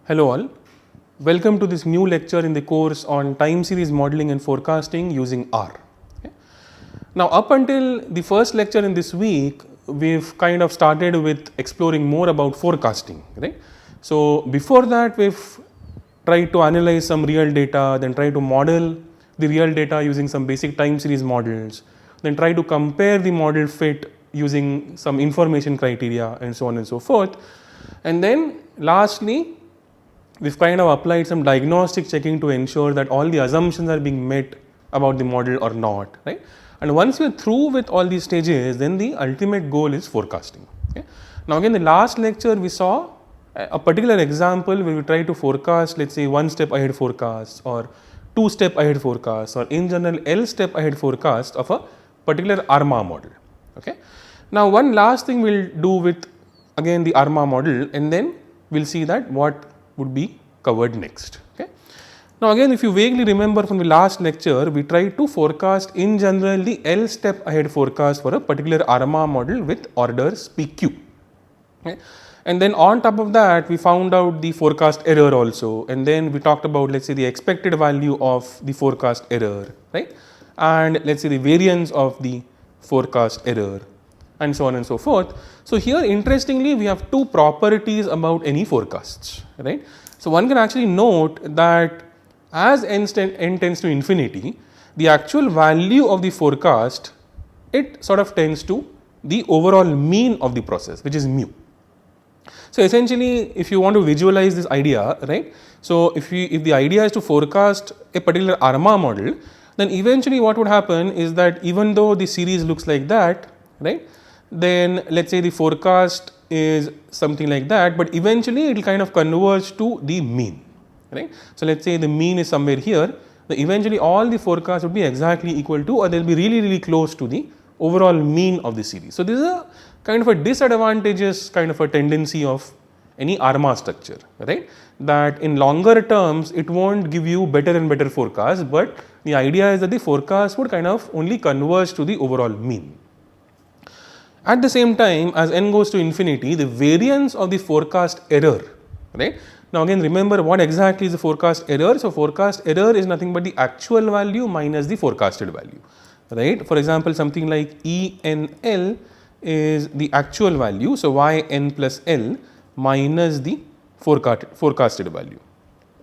Hello all, welcome to this new lecture in the course on time series modeling and forecasting using R. Okay. Now up until the first lecture in this week, we've kind of started with exploring more about forecasting, right. So before that we've tried to analyze some real data, then try to model the real data using some basic time series models, then try to compare the model fit using some information criteria and so on and so forth. And then lastly, we've kind of applied some diagnostic checking to ensure that all the assumptions are being met about the model or not, right. And once we're through with all these stages, then the ultimate goal is forecasting. Okay. Now again, the last lecture we saw a particular example where we try to forecast, let's say 1 step ahead forecast or 2 step ahead forecast or in general L step ahead forecast of a particular ARMA model. Okay. Now one last thing we'll do with again the ARMA model, and then we'll see that what would be covered next. Okay. Now again, if you vaguely remember from the last lecture, we tried to forecast in general the L step ahead forecast for a particular ARMA model with orders PQ. Okay. And then on top of that, we found out the forecast error also, and then we talked about, let's say, the expected value of the forecast error, right, and let's say the variance of the forecast error, and so on and so forth. So here interestingly, we have two properties about any forecasts, right. So one can actually note that as n tends to infinity, the actual value of the forecast, it sort of tends to the overall mean of the process, which is mu. So essentially, if you want to visualize this idea, right, so if the idea is to forecast a particular ARMA model, then eventually what would happen is that even though the series looks like that, right, then let's say the forecast is something like that, but eventually it will kind of converge to the mean, right. So let's say the mean is somewhere here, then eventually all the forecasts would be exactly equal to, or they will be really close to the overall mean of the series. So this is a kind of a disadvantageous kind of a tendency of any ARMA structure, right, that in longer terms it won't give you better and better forecasts, but the idea is that the forecast would kind of only converge to the overall mean. At the same time, as n goes to infinity, the variance of the forecast error, right. Now again, remember what exactly is the forecast error. So forecast error is nothing but the actual value minus the forecasted value, right. For example, something like ENL is the actual value, so yn plus L minus the forecasted value,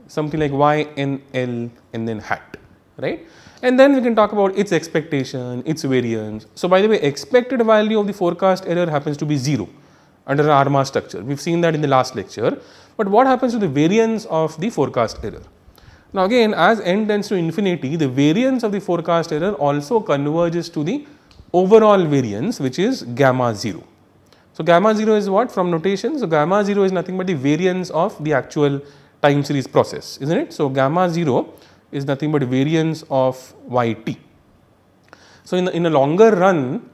something like YNL and then hat, right. And then we can talk about its expectation, its variance. So by the way, expected value of the forecast error happens to be 0 under an ARMA structure. We've seen that in the last lecture. But what happens to the variance of the forecast error? Now again, as n tends to infinity, the variance of the forecast error also converges to the overall variance, which is gamma 0. So gamma 0 is what from notation? So gamma 0 is nothing but the variance of the actual time series process, isn't it? So gamma 0 is nothing but variance of yt. So in a longer run,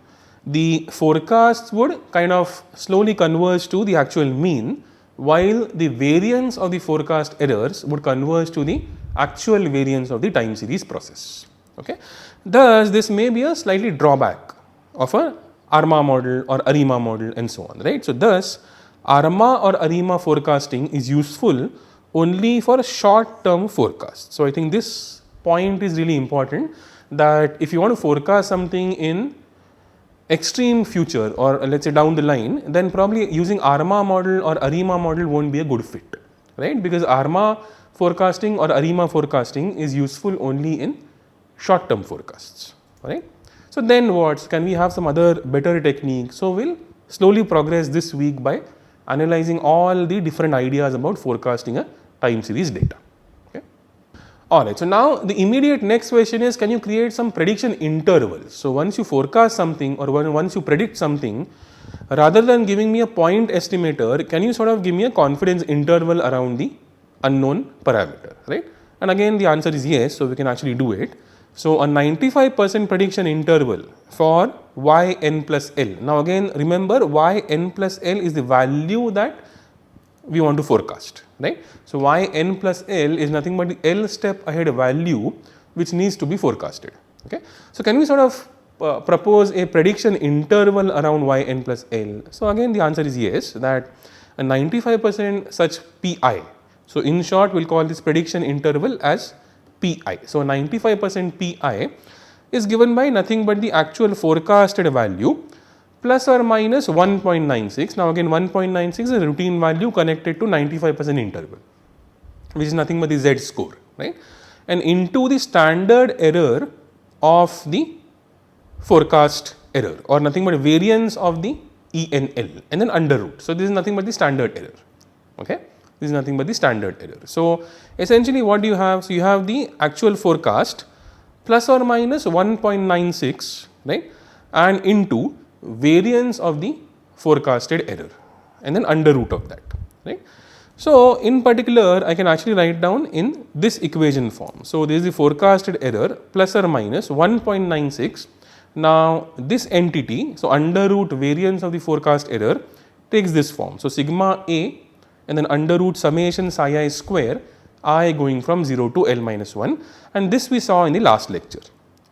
the forecasts would kind of slowly converge to the actual mean, while the variance of the forecast errors would converge to the actual variance of the time series process. Okay. Thus, this may be a slightly drawback of a ARMA model or ARIMA model and so on, right. So thus, ARMA or ARIMA forecasting is useful only for a short term forecast. So I think this point is really important, that if you want to forecast something in extreme future or let's say down the line, then probably using ARMA model or ARIMA model won't be a good fit, right, because ARMA forecasting or ARIMA forecasting is useful only in short term forecasts, right. So then what, can we have some other better technique? So we'll slowly progress this week by analyzing all the different ideas about forecasting a time series data. Okay. Alright, so now the immediate next question is, can you create some prediction intervals? So once you forecast something or once you predict something, rather than giving me a point estimator, can you sort of give me a confidence interval around the unknown parameter, right? And again the answer is yes, so we can actually do it. So a 95% prediction interval for yn plus L. Now again remember, yn plus L is the value that we want to forecast, right. So yn plus L is nothing but the L step ahead value which needs to be forecasted. Okay. So can we sort of propose a prediction interval around yn plus L? So again the answer is yes, that a 95% such Pi So in short, we'll call this prediction interval as Pi. So 95% Pi is given by nothing but the actual forecasted value plus or minus 1.96. Now again 1.96 is a routine value connected to 95% interval, which is nothing but the Z score, right, and into the standard error of the forecast error, or nothing but variance of the ENL, and then under root. So this is nothing but the standard error. Okay, this is nothing but the standard error. So essentially what do you have? So you have the actual forecast plus or minus 1.96, right, and into variance of the forecasted error, and then under root of that, right. So in particular, I can actually write down in this equation form. So this is the forecasted error plus or minus 1.96. Now this entity, so under root variance of the forecast error, takes this form. So sigma A and then under root summation psi I square, I going from 0 to L minus 1, and this we saw in the last lecture,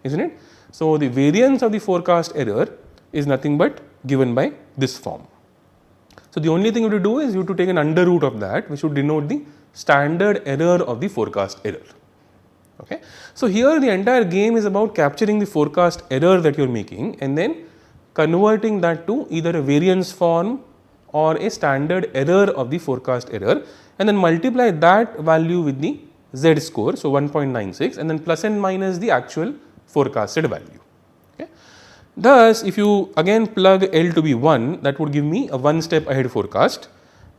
isn't it? So the variance of the forecast error is nothing but given by this form. So the only thing you have to do is you have to take an under root of that, which would denote the standard error of the forecast error. Okay. So here the entire game is about capturing the forecast error that you are making and then converting that to either a variance form or a standard error of the forecast error, and then multiply that value with the Z score, so 1.96, and then plus and minus the actual forecasted value. Okay. Thus, if you again plug L to be 1, that would give me a 1 step ahead forecast.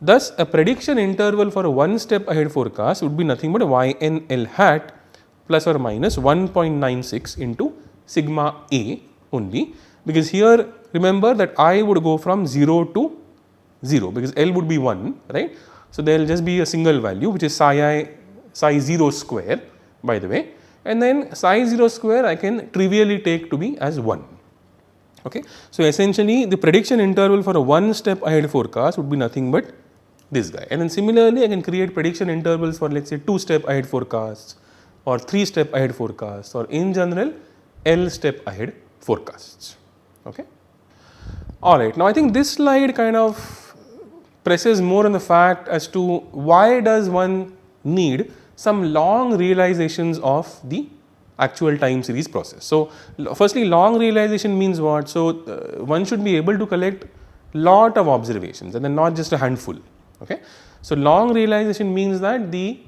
Thus, a prediction interval for a 1 step ahead forecast would be nothing but yn L hat plus or minus 1.96 into sigma A only, because here remember that I would go from 0 to 0 because L would be 1, right. So there will just be a single value, which is psi 0 square, by the way, and then psi 0 square I can trivially take to be as 1. Okay. So essentially the prediction interval for a 1 step ahead forecast would be nothing but this guy, and then similarly I can create prediction intervals for, let's say, 2 step ahead forecasts or 3 step ahead forecasts, or in general L step ahead forecasts. Okay. Alright, now I think this slide kind of presses more on the fact as to why does one need some long realizations of the actual time series process. So firstly, long realization means what? So one should be able to collect lot of observations and then not just a handful. Okay. So long realization means that the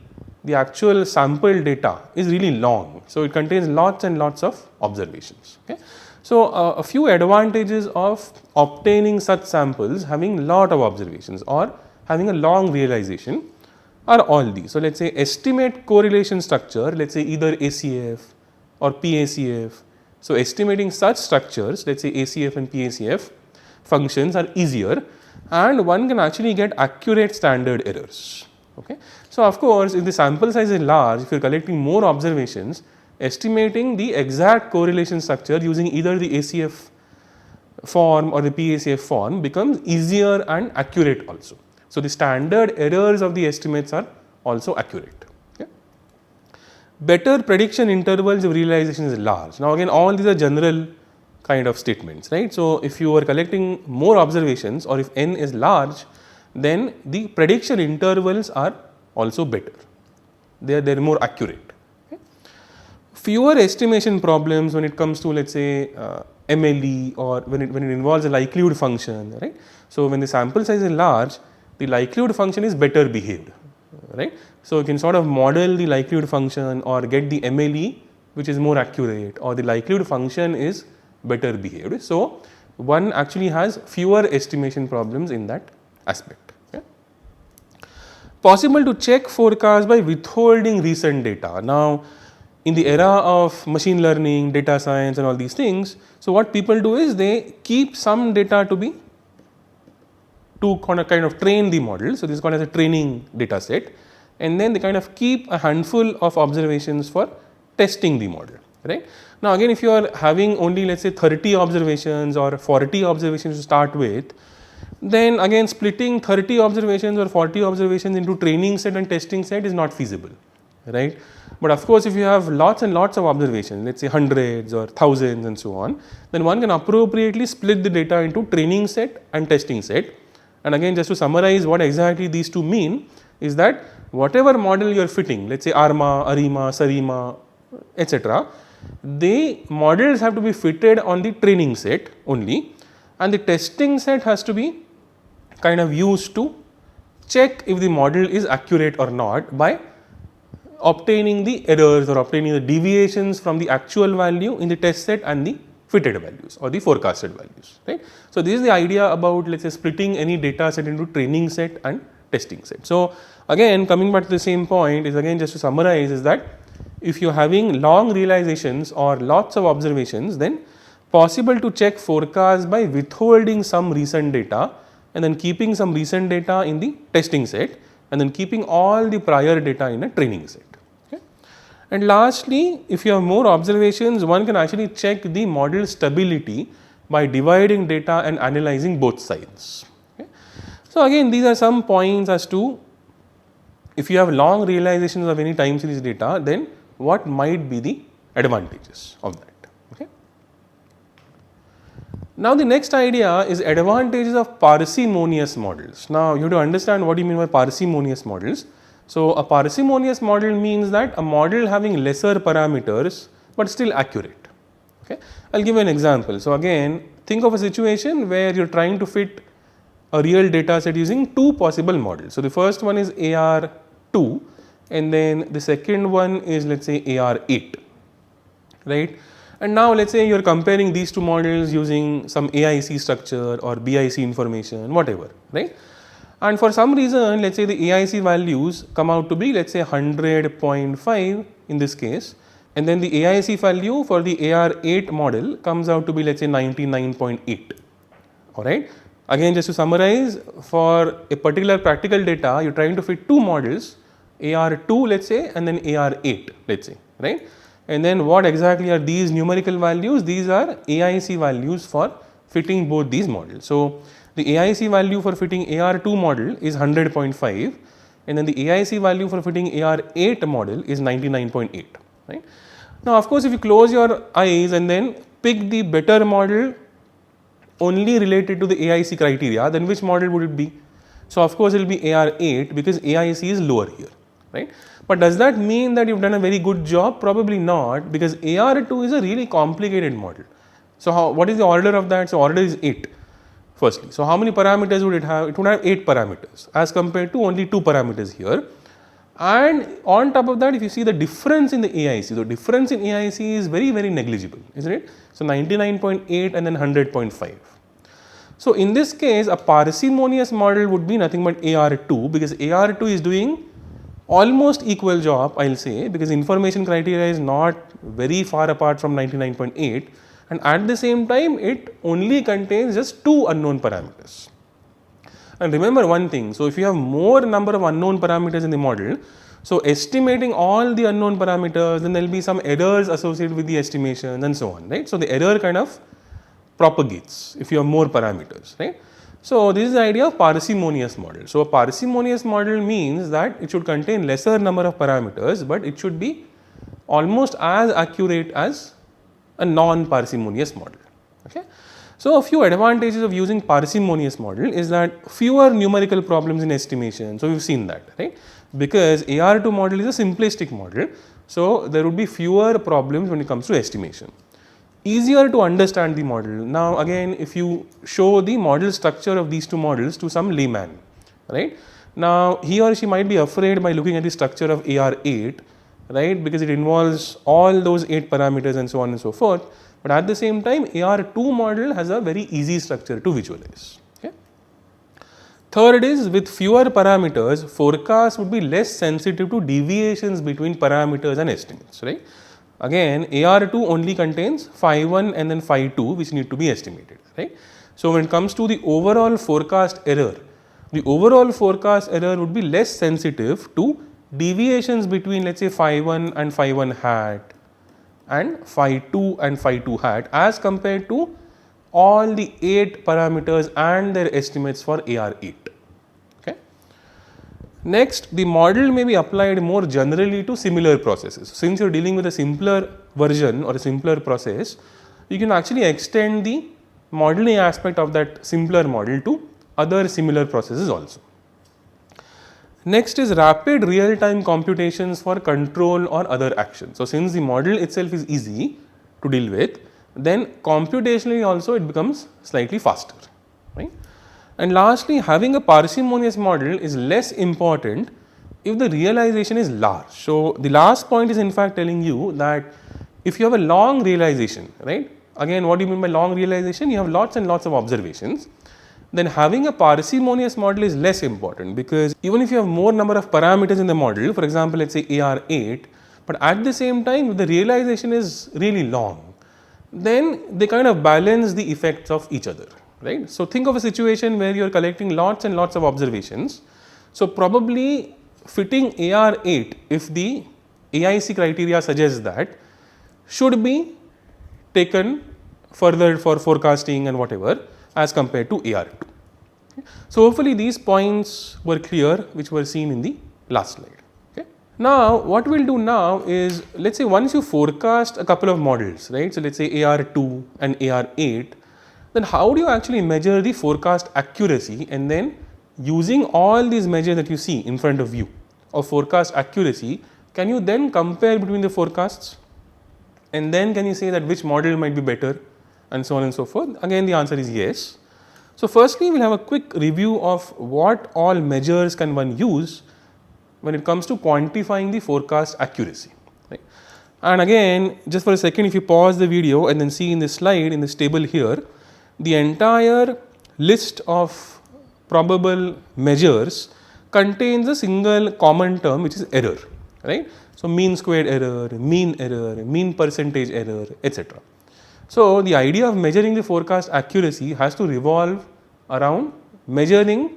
actual sample data is really long. So it contains lots and lots of observations. Okay. So a few advantages of obtaining such samples having lot of observations or having a long realization are all these. So let's say estimate correlation structure, let's say either ACF or PACF. So estimating such structures, let's say ACF and PACF functions are easier, and one can actually get accurate standard errors. Okay. So of course, if the sample size is large, if you are collecting more observations, estimating the exact correlation structure using either the ACF form or the PACF form becomes easier and accurate also. So the standard errors of the estimates are also accurate. Okay. Better prediction intervals of realization is large. Now again, all these are general kind of statements, right. So if you are collecting more observations or if n is large, then the prediction intervals are also better. They are more accurate. Fewer estimation problems when it comes to, let's say, MLE, or when it involves a likelihood function, right. So when the sample size is large, the likelihood function is better behaved, right. So you can sort of model the likelihood function or get the MLE which is more accurate, or the likelihood function is better behaved. So one actually has fewer estimation problems in that aspect. Okay. Possible to check forecast by withholding recent data. Now in the era of machine learning, data science and all these things, so what people do is they keep some data to kind of train the model. So this is called as a training data set, and then they kind of keep a handful of observations for testing the model, right. Now again, if you are having only, let's say, 30 observations or 40 observations to start with, then again splitting 30 observations or 40 observations into training set and testing set is not feasible, right. But of course, if you have lots and lots of observations, let's say hundreds or thousands and so on, then one can appropriately split the data into training set and testing set. And again, just to summarize what exactly these two mean is that whatever model you are fitting, let's say ARMA, ARIMA, SARIMA, etc., the models have to be fitted on the training set only, and the testing set has to be kind of used to check if the model is accurate or not by obtaining the errors or obtaining the deviations from the actual value in the test set and the fitted values or the forecasted values, right. So, this is the idea about, let us say, splitting any data set into training set and testing set. So, again coming back to the same point is, again just to summarize, is that if you are having long realizations or lots of observations, then possible to check forecast by withholding some recent data and then keeping some recent data in the testing set and then keeping all the prior data in a training set. Okay. And lastly, if you have more observations, one can actually check the model stability by dividing data and analyzing both sides. Okay. So, again these are some points as to if you have long realizations of any time series data, then what might be the advantages of that. Okay. Now, the next idea is advantages of parsimonious models. Now, you have to understand what you mean by parsimonious models. So, a parsimonious model means that a model having lesser parameters, but still accurate. Okay. I will give you an example. So, again think of a situation where you are trying to fit a real data set using two possible models. So, the first one is AR2 and then the second one is, let us say, AR8, right. And now let us say you are comparing these two models using some AIC structure or BIC information, whatever, right. And for some reason, let us say the AIC values come out to be, let us say, 100.5 in this case, and then the AIC value for the AR8 model comes out to be, let us say, 99.8, alright. Again just to summarize, for a particular practical data you are trying to fit two models, AR2 let us say and then AR8 let us say, right. And then what exactly are these numerical values? These are AIC values for fitting both these models. So, the AIC value for fitting AR2 model is 100.5 and then the AIC value for fitting AR8 model is 99.8, right. Now, of course, if you close your eyes and then pick the better model only related to the AIC criteria, then which model would it be? So, of course, it will be AR8 because AIC is lower here, right. But does that mean that you have done a very good job? Probably not, because AR2 is a really complicated model. So, what is the order of that? So, order is 8 firstly. So, how many parameters would it have? It would have 8 parameters as compared to only 2 parameters here. And on top of that, if you see the difference in the AIC, the difference in AIC is very, very negligible, isn't it? So, 99.8 and then 100.5. So, in this case, a parsimonious model would be nothing but AR2, because AR2 is doing almost equal job, I will say, because information criteria is not very far apart from 99.8, and at the same time it only contains just 2 unknown parameters. And remember one thing, so if you have more number of unknown parameters in the model, so estimating all the unknown parameters, then there will be some errors associated with the estimation and so on, right. So, the error kind of propagates if you have more parameters, right. So, this is the idea of parsimonious model. So, a parsimonious model means that it should contain lesser number of parameters, but it should be almost as accurate as a non-parsimonious model. Okay. So, a few advantages of using parsimonious model is that fewer numerical problems in estimation. So, we have seen that, right, because AR2 model is a simplistic model. So, there would be fewer problems when it comes to estimation. Easier to understand the model. Now, again if you show the model structure of these two models to some layman, right. Now, he or she might be afraid by looking at the structure of AR8, right, because it involves all those 8 parameters and so on and so forth, but at the same time AR2 model has a very easy structure to visualize. Okay. Third is, with fewer parameters, forecast would be less sensitive to deviations between parameters and estimates, right. Again AR2 only contains phi 1 and then phi 2 which need to be estimated, right. So, when it comes to the overall forecast error, the overall forecast error would be less sensitive to deviations between, let us say, phi 1 and phi 1 hat and phi 2 and phi 2 hat as compared to all the 8 parameters and their estimates for AR8. Okay. Next, the model may be applied more generally to similar processes. Since you are dealing with a simpler version or a simpler process, you can actually extend the modeling aspect of that simpler model to other similar processes also. Next is rapid real-time computations for control or other actions. So since the model itself is easy to deal with, then computationally also it becomes slightly faster, right? And lastly, having a parsimonious model is less important if the realization is large. So the last point is in fact telling you that if you have a long realization, right? Again, what do you mean by long realization? You have lots and lots of observations. Then having a parsimonious model is less important, because even if you have more number of parameters in the model, for example, let's say AR8, but at the same time, if the realization is really long, then they kind of balance the effects of each other, right? So think of a situation where you are collecting lots and lots of observations. So probably fitting AR8, if the AIC criteria suggests that, should be taken further for forecasting and whatever as compared to AR2. So hopefully these points were clear, which were seen in the last slide. Okay. Now what we'll do now is, let's say once you forecast a couple of models, right? So let's say AR2 and AR8, then how do you actually measure the forecast accuracy, and then using all these measures that you see in front of you of forecast accuracy, can you then compare between the forecasts, and then can you say that which model might be better, and so on and so forth? Again, the answer is yes. So firstly, we'll have a quick review of what all measures can one use when it comes to quantifying the forecast accuracy, right? And again, just for a second, if you pause the video and then see in this slide, in this table here, the entire list of probable measures contains a single common term, which is error, right? So mean squared error, mean percentage error, etc. So the idea of measuring the forecast accuracy has to revolve around measuring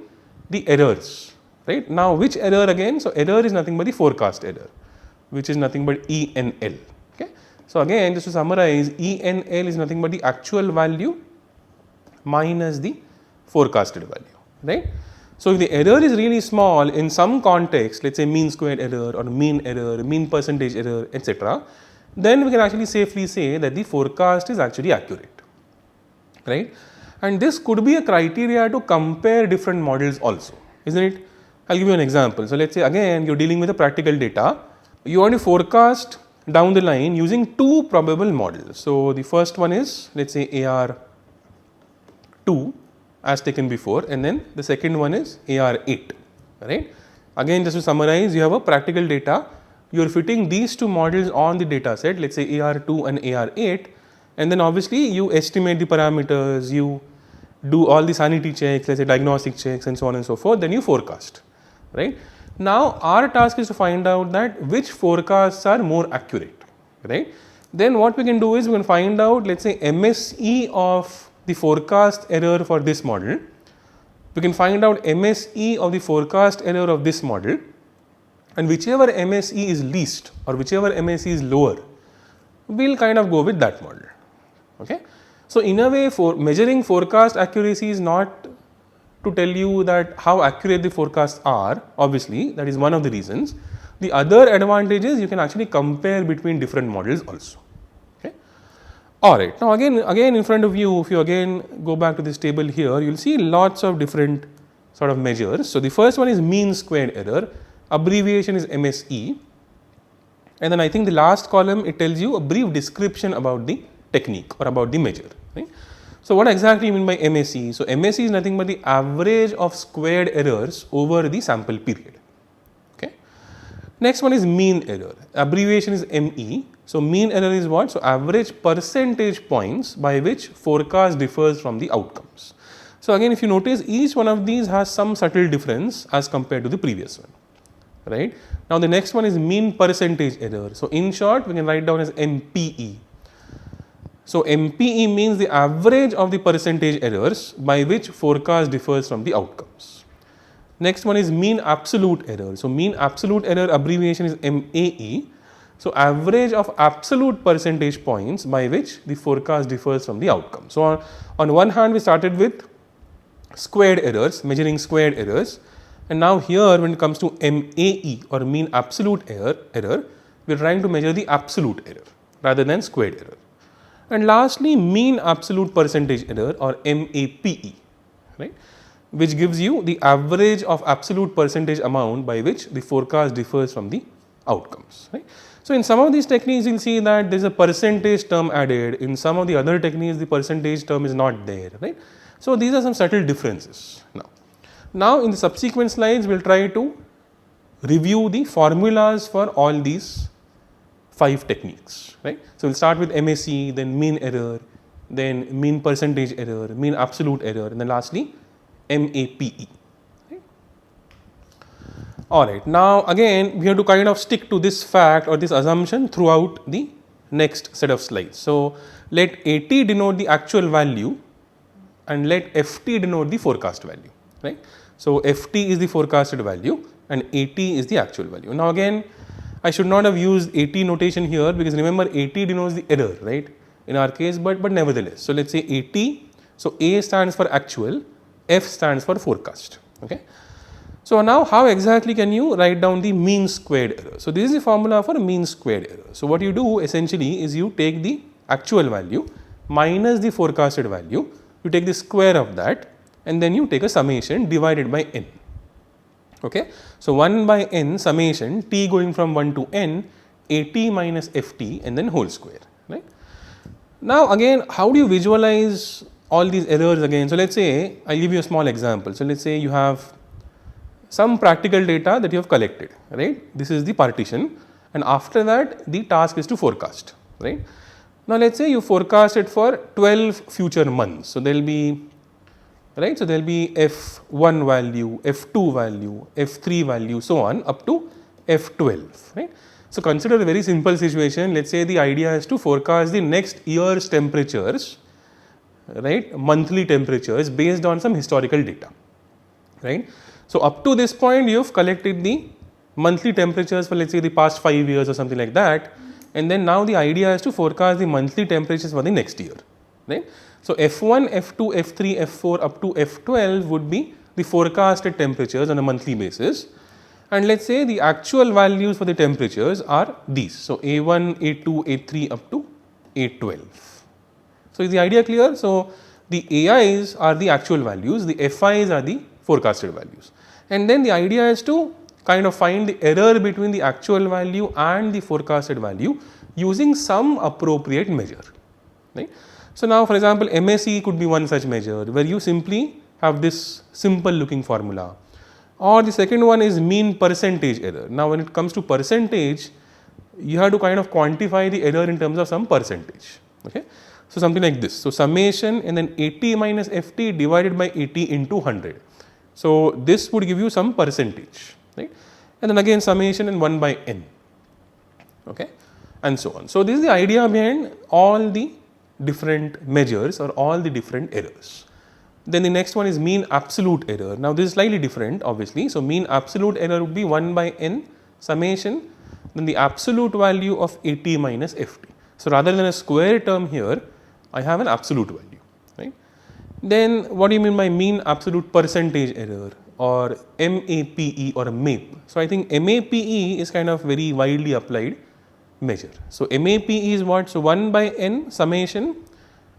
the errors, right? Now which error again? So error is nothing but the forecast error, which is nothing but ENL. Okay. So again, just to summarize, ENL is nothing but the actual value minus the forecasted value, right? So if the error is really small in some context, let's say mean squared error or mean percentage error, etc., then we can actually safely say that the forecast is actually accurate, right? And this could be a criteria to compare different models also, isn't it? I'll give you an example. So let's say again you're dealing with a practical data. You want to forecast down the line using two probable models. So the first one is, let's say AR2 as taken before, and then the second one is AR8, right? Again, just to summarize, you have a practical data. You are fitting these two models on the data set, let's say AR2 and AR8, and then obviously you estimate the parameters, you do all the sanity checks, let's say diagnostic checks, and so on and so forth, then you forecast, right? Now our task is to find out that which forecasts are more accurate, right? Then what we can do is we can find out, let's say MSE of the forecast error for this model. We can find out MSE of the forecast error of this model, and whichever MSE is least or whichever MSE is lower, we'll kind of go with that model. Okay. So in a way, for measuring forecast accuracy is not to tell you that how accurate the forecasts are. Obviously, that is one of the reasons. The other advantage is you can actually compare between different models also. Okay. All right. Now again in front of you, if you again go back to this table here, you'll see lots of different sort of measures. So the first one is mean squared error. Abbreviation is MSE, and then I think the last column, it tells you a brief description about the technique or about the measure, right? So what exactly you mean by MSE? So MSE is nothing but the average of squared errors over the sample period. Okay. Next one is mean error. Abbreviation is ME. So mean error is what? So average percentage points by which forecast differs from the outcomes. So again, if you notice, each one of these has some subtle difference as compared to the previous one. Right. Now the next one is mean percentage error. So in short, we can write down as MPE. So MPE means the average of the percentage errors by which forecast differs from the outcomes. Next one is mean absolute error. So mean absolute error abbreviation is MAE. So average of absolute percentage points by which the forecast differs from the outcome. So on one hand, we started with squared errors, measuring squared errors. And now here, when it comes to MAE or mean absolute error, we are trying to measure the absolute error rather than squared error. And lastly, mean absolute percentage error or MAPE, right? which gives you the average of absolute percentage amount by which the forecast differs from the outcomes, right. So, in some of these techniques you will see that there is a percentage term added, in some of the other techniques the percentage term is not there, right. So, these are some subtle differences. Now in the subsequent slides we will try to review the formulas for all these 5 techniques, right. So, we will start with MAC, then mean error, then mean percentage error, mean absolute error, and then lastly MAPE. Alright, now again we have to kind of stick to this fact or this assumption throughout the next set of slides. So, let AT denote the actual value and let FT denote the forecast value, right. So, FT is the forecasted value and AT is the actual value. Now again I should not have used AT notation here because remember AT denotes the error, right, in our case, but nevertheless. So, let us say AT, so A stands for actual, F stands for forecast, okay. So, now how exactly can you write down the mean squared error? So, this is the formula for mean squared error. So, what you do essentially is you take the actual value minus the forecasted value, you take the square of that and then you take a summation divided by n, okay. So, 1 by n summation t going from 1 to n AT minus FT and then whole square, right. Now, again how do you visualize all these errors again? So, let us say I will give you a small example. So, let us say you have some practical data that you have collected, right. This is the partition and after that the task is to forecast, right. Now, let us say you forecast it for 12 future months. So, there will be, right. So, there will be F1 value, F2 value, F3 value, so on up to F12, right. So, consider a very simple situation. Let us say the idea is to forecast the next year's temperatures, right, monthly temperatures based on some historical data, right. So, up to this point you have collected the monthly temperatures for let us say the past 5 years or something like that, and then now the idea is to forecast the monthly temperatures for the next year, right. So, F1, F2, F3, F4 up to F12 would be the forecasted temperatures on a monthly basis, and let us say the actual values for the temperatures are these. So, A1, A2, A3 up to A12. So, is the idea clear? So, the AIs are the actual values, the FIs are the forecasted values, and then the idea is to kind of find the error between the actual value and the forecasted value using some appropriate measure, right. So, now for example, MAC could be one such measure where you simply have this simple looking formula, or the second one is mean percentage error. Now, when it comes to percentage you have to kind of quantify the error in terms of some percentage, okay. So, something like this. So, summation and then AT minus FT divided by AT into 100. So, this would give you some percentage, right, and then again summation and 1 by n, okay, and so on. So, this is the idea behind all the different measures or all the different errors. Then the next one is mean absolute error. Now, this is slightly different obviously. So, mean absolute error would be 1 by n summation then the absolute value of AT minus FT. So, rather than a square term here I have an absolute value, right. Then what do you mean by mean absolute percentage error or MAPE or MAPE? So, I think MAPE is kind of very widely applied measure. So, MAPE is what? So, 1 by n summation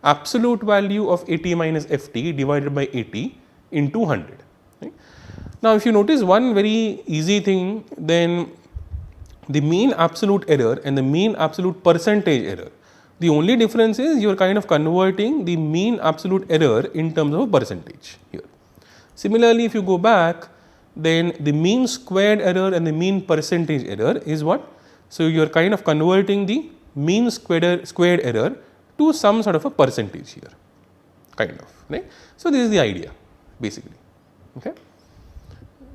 absolute value of AT minus FT divided by AT into 100. Right? Now, if you notice one very easy thing, then the mean absolute error and the mean absolute percentage error, the only difference is you are kind of converting the mean absolute error in terms of a percentage here. Similarly, if you go back, then the mean squared error and the mean percentage error is what? So, you are kind of converting the mean squared error to some sort of a percentage here, kind of, right. So, this is the idea basically, okay.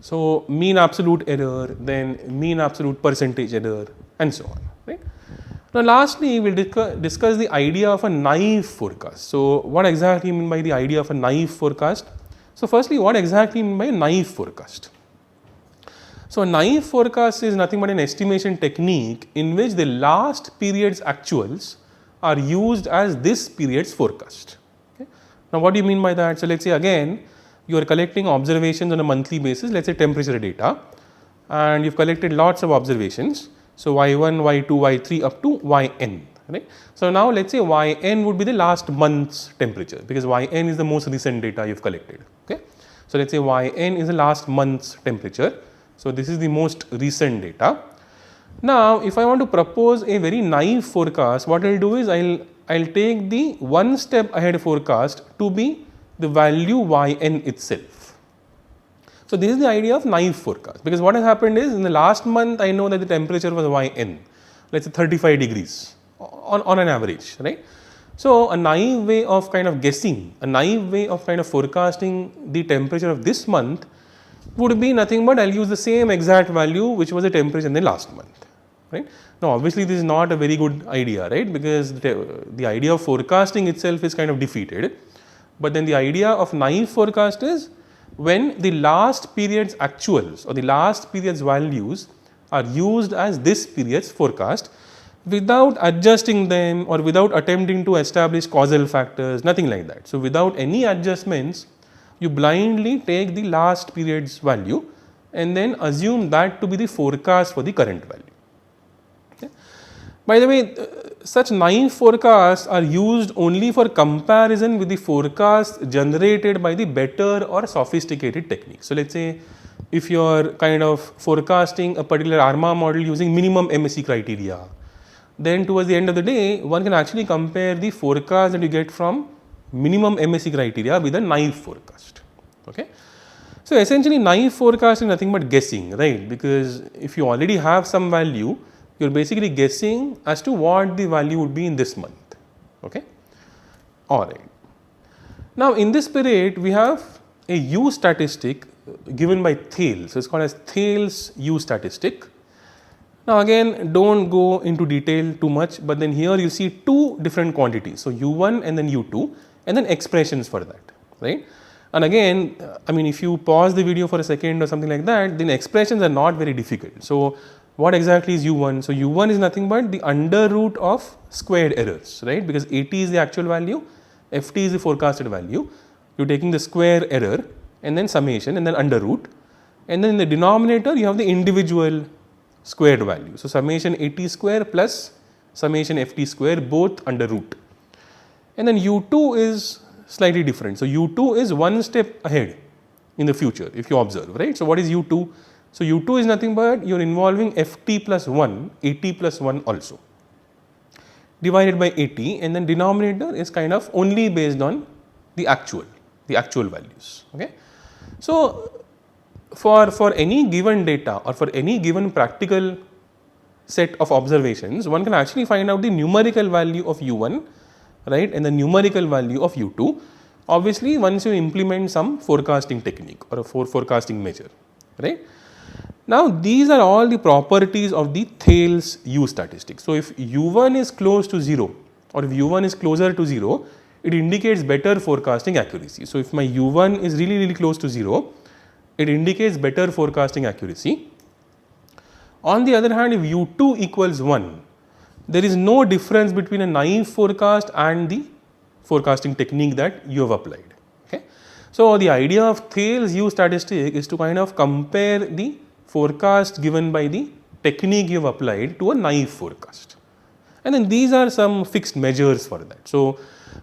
So, mean absolute error, then mean absolute percentage error and so on, right. Now, lastly we will discuss the idea of a naive forecast. So, what exactly mean by the idea of a naive forecast? So, firstly what exactly mean by a naive forecast? So, a naive forecast is nothing but an estimation technique in which the last period's actuals are used as this period's forecast. Okay. Now, what do you mean by that? So, let us say again you are collecting observations on a monthly basis, let us say temperature data, and you have collected lots of observations. So, y1, y2, y3 up to yn, right. So, now let us say yn would be the last month's temperature because yn is the most recent data you have collected. Okay. So let's say yn is the last month's temperature. So this is the most recent data. Now if I want to propose a very naive forecast, what I'll do is I'll take the one step ahead forecast to be the value yn itself. So this is the idea of naive forecast, because what has happened is in the last month I know that the temperature was yn, let's say 35 degrees on an average, right. So a naive way of kind of guessing, a naive way of kind of forecasting the temperature of this month would be nothing but I'll use the same exact value which was the temperature in the last month, right. Now obviously this is not a very good idea, right, because the idea of forecasting itself is kind of defeated, but then the idea of naive forecast is when the last period's actuals or the last period's values are used as this period's forecast without adjusting them or without attempting to establish causal factors, nothing like that. So without any adjustments, you blindly take the last period's value and then assume that to be the forecast for the current value. Okay. By the way, such naive forecasts are used only for comparison with the forecast generated by the better or sophisticated techniques. So let's say if you are kind of forecasting a particular ARMA model using minimum MSE criteria, then towards the end of the day, one can actually compare the forecast that you get from minimum MSE criteria with a naive forecast. Okay. So essentially naive forecast is nothing but guessing, right, because if you already have some value, you are basically guessing as to what the value would be in this month. Okay. Alright. Now in this spirit, we have a U statistic given by Thales. So it is called as Thales U statistic. Now again, don't go into detail too much, but then here you see two different quantities. So U1 and then U2 and then expressions for that, right. And again, I mean if you pause the video for a second or something like that, then expressions are not very difficult. So what exactly is U1? So U1 is nothing but the under root of squared errors, right, because AT is the actual value, FT is the forecasted value. You are taking the square error and then summation and then under root, and then in the denominator you have the individual squared value. So summation AT square plus summation FT square, both under root. And then U2 is slightly different. So U2 is one step ahead in the future if you observe, right. So what is U2? So U2 is nothing but you are involving FT plus 1, AT plus 1 also divided by AT, and then denominator is kind of only based on the actual values. Okay. So for any given data or for any given practical set of observations, one can actually find out the numerical value of U1, right, and the numerical value of U2. Obviously, once you implement some forecasting technique or a forecasting measure, right. Now these are all the properties of the Thales U statistic. So if U1 is close to 0 or if U1 is closer to 0, it indicates better forecasting accuracy. So if my U1 is really close to 0, it indicates better forecasting accuracy. On the other hand, if U2 equals 1, there is no difference between a naive forecast and the forecasting technique that you have applied. Okay. So the idea of Thales U statistic is to kind of compare the forecast given by the technique you have applied to a naive forecast, and then these are some fixed measures for that. So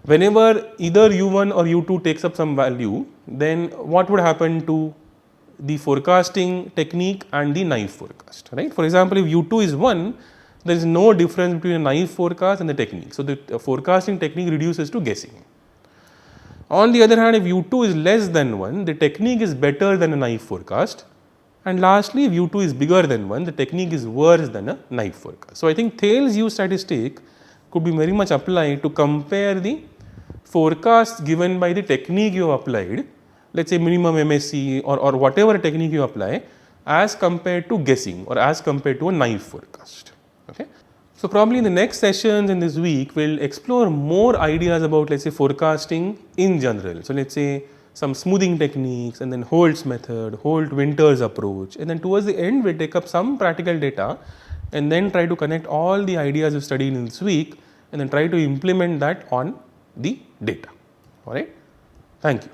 whenever either U1 or U2 takes up some value, then what would happen to the forecasting technique and the naive forecast, right. For example, if U2 is 1, there is no difference between a naive forecast and the technique. So the forecasting technique reduces to guessing. On the other hand, if U2 is less than 1, the technique is better than a naive forecast. And lastly, if U2 is bigger than 1, the technique is worse than a naive forecast. So I think Thales U statistic could be very much applied to compare the forecasts given by the technique you have applied, let's say minimum MSE or whatever technique you apply, as compared to guessing or as compared to a naive forecast. Okay. So probably in the next sessions in this week, we'll explore more ideas about, let's say, forecasting in general. So let's say some smoothing techniques, and then Holt's method, Holt-Winters approach, and then towards the end we'll take up some practical data and then try to connect all the ideas we studied in this week and then try to implement that on the data. Alright. Thank you.